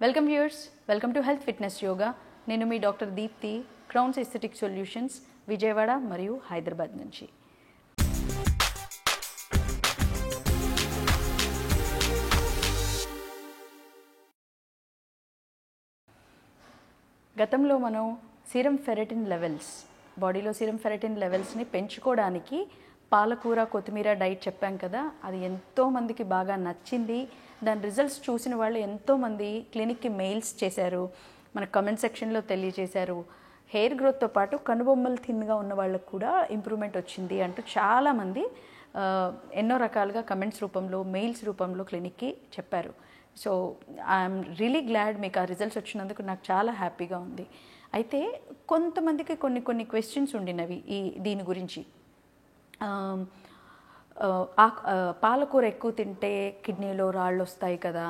Welcome viewers, welcome to health fitness yoga. నేను మీ doctor Deepthi, Crowns Aesthetic Solutions, Vijayawada మరియు హైదరాబాద్ నుంచి. గతంలో మనం సీరం ఫెరటిన్ లెవెల్స్, బాడీలో సీరం ఫెరటిన్ లెవెల్స్ని పెంచుకోవడానికి పాలకూర కొత్తిమీర డైట్ చెప్పాం కదా. అది ఎంతోమందికి బాగా నచ్చింది. దాని రిజల్ట్స్ చూసిన వాళ్ళు ఎంతోమంది క్లినిక్కి మెయిల్స్ చేశారు, మన కమెంట్ సెక్షన్లో తెలియజేశారు. హెయిర్ గ్రోత్తో పాటు కనుబొమ్మలు థిన్గా ఉన్న వాళ్ళకు కూడా ఇంప్రూవ్మెంట్ వచ్చింది అంటూ చాలామంది ఎన్నో రకాలుగా కమెంట్స్ రూపంలో, మెయిల్స్ రూపంలో క్లినిక్కి చెప్పారు. సో ఐఎమ్ రియలీ గ్లాడ్ మీకు ఆ రిజల్ట్స్ వచ్చినందుకు నాకు చాలా హ్యాపీగా ఉంది. అయితే కొంతమందికి కొన్ని క్వశ్చన్స్ ఉండినవి దీని గురించి. పాలకూర ఎక్కువ తింటే కిడ్నీలో రాళ్ళు వస్తాయి కదా,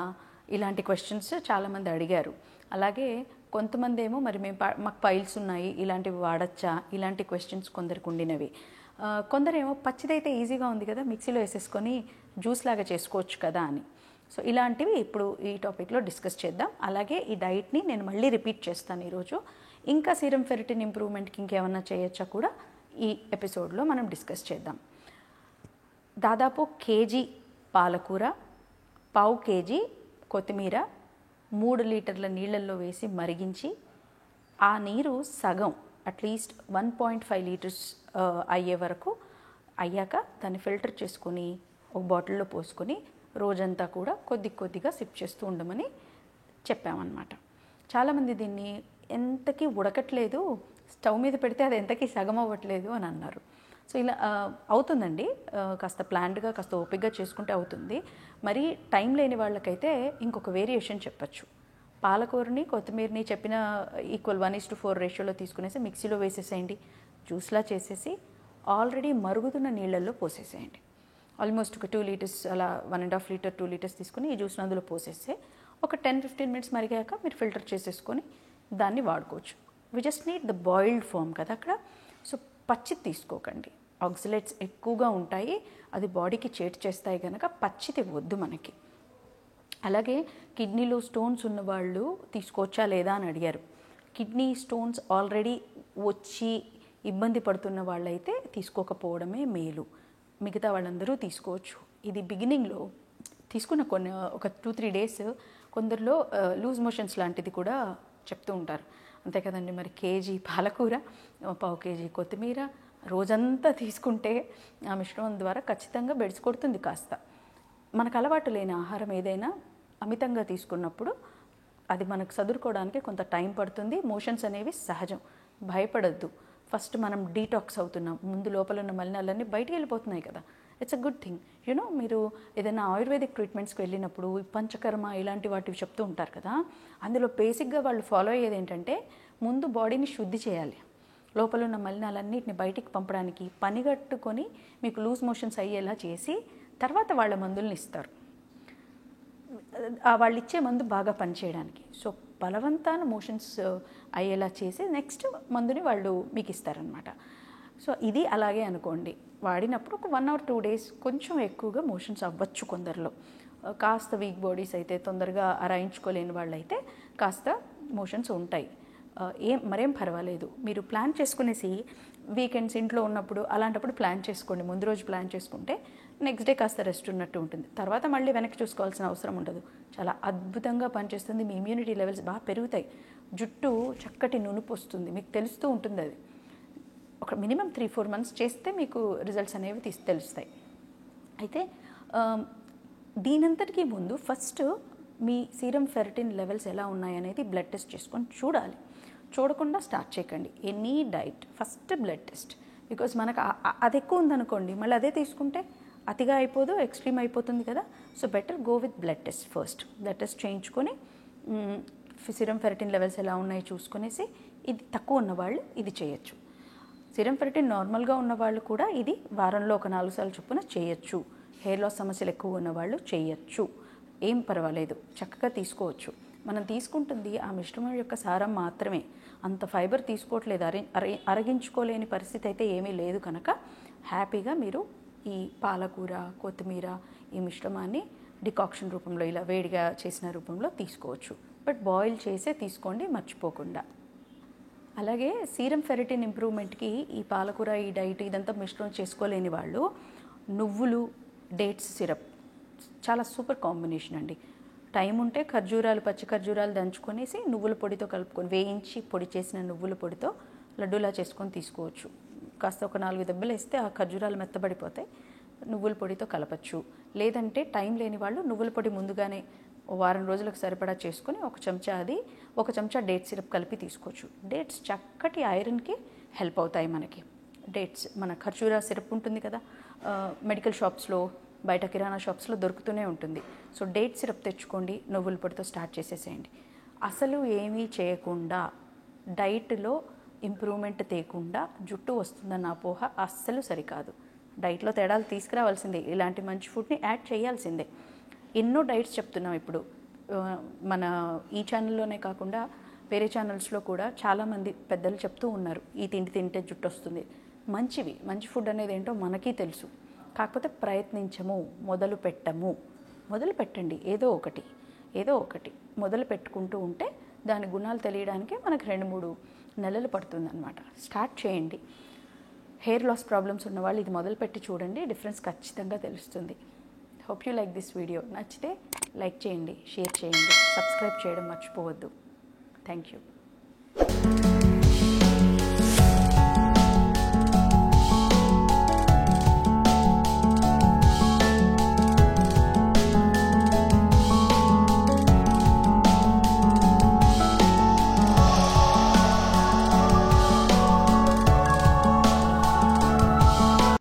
ఇలాంటి క్వశ్చన్స్ చాలామంది అడిగారు. అలాగే కొంతమంది ఏమో మరి మాకు పైల్స్ ఉన్నాయి, ఇలాంటివి వాడచ్చా, ఇలాంటి క్వశ్చన్స్ కొందరికి ఉండినవి. కొందరేమో పచ్చిదైతే ఈజీగా ఉంది కదా, మిక్సీలో వేసేసుకొని జ్యూస్ లాగా చేసుకోవచ్చు కదా అని. సో ఇలాంటివి ఇప్పుడు ఈ టాపిక్లో డిస్కస్ చేద్దాం. అలాగే ఈ డైట్ని నేను మళ్ళీ రిపీట్ చేస్తాను ఈరోజు. ఇంకా సీరం ఫెరిటిన్ ఇంప్రూవ్మెంట్కి ఇంకేమన్నా చేయొచ్చా కూడా ఈ ఎపిసోడ్లో మనం డిస్కస్ చేద్దాం. దాదాపు కేజీ పాలకూర, పావు కేజీ కొత్తిమీర 3 లీటర్ల నీళ్ళల్లో వేసి మరిగించి, ఆ నీరు సగం అట్లీస్ట్ 1.5 లీటర్స్ అయ్యే వరకు అయ్యాక దాన్ని ఫిల్టర్ చేసుకొని ఒక బాటిల్లో పోసుకొని రోజంతా కూడా కొద్దిగా సిప్ చేస్తూ ఉండమని చెప్పామన్నమాట. చాలామంది దీన్ని ఎంతకీ ఉడకట్లేదు, స్టవ్ మీద పెడితే అది ఎంతకీ సగం అవ్వట్లేదు అని అన్నారు. సో ఇలా అవుతుందండి, కాస్త ప్లాన్డ్గా కాస్త ఓపికగా చేసుకుంటే అవుతుంది. మరి టైం లేని వాళ్ళకైతే ఇంకొక వేరియేషన్ చెప్పచ్చు. పాలకూరని కొత్తిమీరని చెప్పిన ఈక్వల్ 1:4 రేషియోలో తీసుకునేసి మిక్సీలో వేసేసేయండి, జ్యూస్లా చేసేసి ఆల్రెడీ మరుగుతున్న నీళ్ళల్లో పోసేసేయండి. ఆల్మోస్ట్ ఒక 2 లీటర్స్ అలా 1.5 లీటర్ 2 లీటర్స్ తీసుకుని ఈ జ్యూస్ని అందులో పోసేస్తే ఒక 10-15 మినిట్స్ మరిగాక మీరు ఫిల్టర్ చేసేసుకొని దాన్ని వాడుకోవచ్చు. We just need the boiled form కదా అక్కడ. సో పచ్చిది తీసుకోకండి, ఆక్సిలేట్స్ ఎక్కువగా ఉంటాయి, అది బాడీకి చేటు చేస్తాయి కనుక పచ్చిది వద్దు మనకి. అలాగే కిడ్నీలో స్టోన్స్ ఉన్నవాళ్ళు తీసుకోవచ్చా లేదా అని అడిగారు. కిడ్నీ స్టోన్స్ ఆల్రెడీ వచ్చి ఇబ్బంది పడుతున్న వాళ్ళైతే తీసుకోకపోవడమే మేలు. మిగతా వాళ్ళందరూ తీసుకోవచ్చు. ఇది బిగినింగ్లో తీసుకున్న ఒక 2-3 డేస్ కొందరిలో లూజ్ మోషన్స్ లాంటిది కూడా చెప్తూ ఉంటారు. అంతే కదండి, మరి కేజీ పాలకూర, పావు కేజీ కొత్తిమీర రోజంతా తీసుకుంటే ఆ మిశ్రమం ద్వారా ఖచ్చితంగా బెడిసి కొడుతుంది. కాస్త మనకు అలవాటు లేని ఆహారం ఏదైనా అమితంగా తీసుకున్నప్పుడు అది మనకు సదురుకోవడానికి కొంత టైం పడుతుంది. మోషన్స్ అనేవి సహజం, భయపడద్దు. ఫస్ట్ మనం డీటాక్స్ అవుతున్నాం, ముందు లోపల ఉన్న మలినాలన్నీ బయటికి వెళ్ళిపోతున్నాయి కదా. It's a good thing. మీరు ఏదైనా ఆయుర్వేదిక్ ట్రీట్మెంట్స్కి వెళ్ళినప్పుడు పంచకర్మ ఇలాంటి వాటివి చెప్తూ ఉంటారు కదా, అందులో బేసిక్గా వాళ్ళు ఫాలో అయ్యేది ఏంటంటే ముందు బాడీని శుద్ధి చేయాలి, లోపల ఉన్న మలినాలన్నిటిని బయటికి పంపడానికి పనిగట్టుకొని మీకు లూజ్ మోషన్స్ అయ్యేలా చేసి తర్వాత వాళ్ళ మందుల్ని ఇస్తారు. వాళ్ళు ఇచ్చే మందు బాగా పనిచేయడానికి. సో బలవంతాన మోషన్స్ అయ్యేలా చేసి నెక్స్ట్ మందుని వాళ్ళు మీకు ఇస్తారనమాట. సో ఇది అలాగే అనుకోండి, వాడినప్పుడు ఒక 1 or 2 days కొంచెం ఎక్కువగా మోషన్స్ అవ్వచ్చు కొందరిలో. కాస్త వీక్ బాడీస్ అయితే, తొందరగా అరాయించుకోలేని వాళ్ళు అయితే కాస్త మోషన్స్ ఉంటాయి. మరేం పర్వాలేదు. మీరు ప్లాన్ చేసుకునేసి వీకెండ్స్ ఇంట్లో ఉన్నప్పుడు అలాంటప్పుడు ప్లాన్ చేసుకోండి. ముందు రోజు ప్లాన్ చేసుకుంటే నెక్స్ట్ డే కాస్త రెస్ట్ ఉన్నట్టు ఉంటుంది. తర్వాత మళ్ళీ వెనక్కి చూసుకోవాల్సిన అవసరం ఉండదు. చాలా అద్భుతంగా పనిచేస్తుంది. మీ ఇమ్యూనిటీ లెవెల్స్ బాగా పెరుగుతాయి, జుట్టు చక్కటి నునుపు వస్తుంది, మీకు తెలుస్తూ ఉంటుంది. అది ఒక మినిమం 3-4 months చేస్తే మీకు రిజల్ట్స్ అనేవి తెలుస్తాయి. అయితే దీనంతటికీ ముందు ఫస్ట్ మీ సీరం ఫెరటిన్ లెవెల్స్ ఎలా ఉన్నాయనేది బ్లడ్ టెస్ట్ చేసుకొని చూడాలి. చూడకుండా స్టార్ట్ చేయకండి any diet. First blood test, because మనకు అది ఎక్కువ ఉందనుకోండి మళ్ళీ అదే తీసుకుంటే అతిగా అయిపోదు, ఎక్స్ట్రీమ్ అయిపోతుంది కదా. So better go with blood test first. Blood test చేయించుకొని సీరం ఫెరటిన్ లెవెల్స్ ఎలా ఉన్నాయో చూసుకునేసి ఇది తక్కువ ఉన్నవాళ్ళు ఇది చేయొచ్చు. సీరం ఫెరటిన్ నార్మల్గా ఉన్నవాళ్ళు కూడా ఇది వారంలో ఒక 4 సార్లు చొప్పున చేయొచ్చు. హెయిర్ లాస్ సమస్యలు ఎక్కువ ఉన్నవాళ్ళు చేయొచ్చు, ఏం పర్వాలేదు, చక్కగా తీసుకోవచ్చు. మనం తీసుకుంటుంది ఆ మిశ్రమం యొక్క సారం మాత్రమే, అంత ఫైబర్ తీసుకోవట్లేదు, అరగించుకోలేని పరిస్థితి అయితే ఏమీ లేదు కనుక హ్యాపీగా మీరు ఈ పాలకూర కొత్తిమీర ఈ మిశ్రమాన్ని డికాక్షన్ రూపంలో ఇలా వేడిగా చేసిన రూపంలో తీసుకోవచ్చు. బట్ బాయిల్ చేసే తీసుకోండి మర్చిపోకుండా. అలాగే సీరం ఫెరిటిన్ ఇంప్రూవ్మెంట్కి ఈ పాలకూర, ఈ డైట్ ఇదంతా మిశ్రమం చేసుకోలేని వాళ్ళు నువ్వులు, డేట్స్ సిరప్ చాలా సూపర్ కాంబినేషన్ అండి. టైం ఉంటే ఖర్జూరాలు, పచ్చి ఖర్జూరాలు దంచుకొనేసి నువ్వుల పొడితో కలుపుకొని, వేయించి పొడి చేసిన నువ్వుల పొడితో లడ్డూలా చేసుకొని తీసుకోవచ్చు. కాస్త ఒక 4 దెబ్బలు వేస్తే ఆ ఖర్జూరాలు మెత్తబడిపోతాయి. నువ్వుల పొడితో కలపచ్చు. లేదంటే టైం లేని వాళ్ళు నువ్వుల పొడి ముందుగానే వారం రోజులకు సరిపడా చేసుకొని ఒక చెంచా అది, ఒక చెంచా డేట్ సిరప్ కలిపి తీసుకోవచ్చు. డేట్స్ చక్కటి ఐరన్కి హెల్ప్ అవుతాయి మనకి. డేట్స్ మన ఖర్జూరా సిరప్ ఉంటుంది కదా, మెడికల్ షాప్స్లో, బయట కిరాణా షాప్స్లో దొరుకుతూనే ఉంటుంది. సో డేట్ సిరప్ తెచ్చుకోండి, నువ్వుల పొడితో స్టార్ట్ చేసేసేయండి. అసలు ఏమీ చేయకుండా డైట్లో ఇంప్రూవ్మెంట్ తేకుండా జుట్టు వస్తుందన్న అపోహ అస్సలు సరికాదు. డైట్లో తేడాలు తీసుకురావాల్సిందే, ఇలాంటి మంచి ఫుడ్ని యాడ్ చేయాల్సిందే. ఎన్నో డైట్స్ చెప్తున్నాం ఇప్పుడు, మన ఈ ఛానల్లోనే కాకుండా వేరే ఛానల్స్లో కూడా చాలామంది పెద్దలు చెప్తూ ఉన్నారు, ఈ తిండి తింటే జుట్టు వస్తుంది. మంచివి, మంచి ఫుడ్ అనేది ఏంటో మనకీ తెలుసు. కాకపోతే ప్రయత్నించము, మొదలు పెట్టండి. ఏదో ఒకటి మొదలు పెట్టుకుంటూ ఉంటే దాని గుణాలు తెలియడానికి మనకు 2-3 నెలలు పడుతుందన్నమాట. స్టార్ట్ చేయండి. హెయిర్ లాస్ ప్రాబ్లమ్స్ ఉన్న వాళ్ళు ఇది మొదలుపెట్టి చూడండి, డిఫరెన్స్ ఖచ్చితంగా తెలుస్తుంది. Hope you like this video. నచ్చితే లైక్ చేయండి, షేర్ చేయండి, సబ్స్క్రైబ్ చేయడం మర్చిపోవద్దు. Thank you.